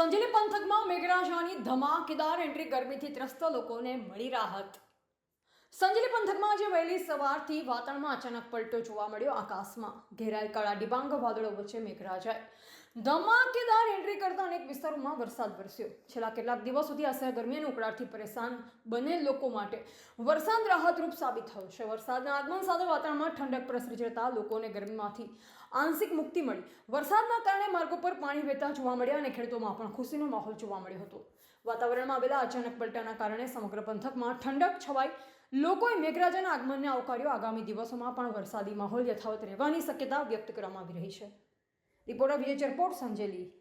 સંજેલી પંથકમાં મેઘરાજાની ધમાકેદાર એન્ટ્રી, ગરમીથી ત્રસ્ત લોકોને મળી રાહત. સંજેલી પંથકમાં આજે વહેલી સવારથી વાતાવરણમાં અચાનક પલટો જોવા મળ્યો. આકાશમાં ઘેરાયેલ કાળા ડિબાંગ વાદળો વચ્ચે મેઘરાજાએ ધમાકેદાર એન્ટ્રી કરતા અનેક વિસ્તારોમાં વરસાદ વરસ્યો. છેલ્લા કેટલાક દિવસોથી અસહ્ય ગરમી અને ઉકળાટથી પરેશાન બનેલ લોકો માટે વરસાદ રાહતરૂપ સાબિત થયો છે. વરસાદના આગમન સાથે વાતાવરણમાં ઠંડક પ્રસરી જતા લોકોને ગરમીમાંથી આંશિક મુક્તિ મળી. વરસાદના કારણે માર્ગો પર પાણી વહેતા જોવા મળ્યા અને ખેડૂતોમાં પણ ખુશીનો માહોલ જોવા મળ્યો હતો. વાતાવરણમાં આવેલા અચાનક પલટાના કારણે સમગ્ર પંથકમાં ઠંડક છવાઈ. લોકોએ મેઘરાજાના આગમનને આવકાર્યો. આગામી દિવસોમાં પણ વરસાદી માહોલ યથાવત રહેવાની શક્યતા વ્યક્ત કરવામાં આવી રહી છે. રિપોર્ટર વિજય ચરપોટ, સંજેલી.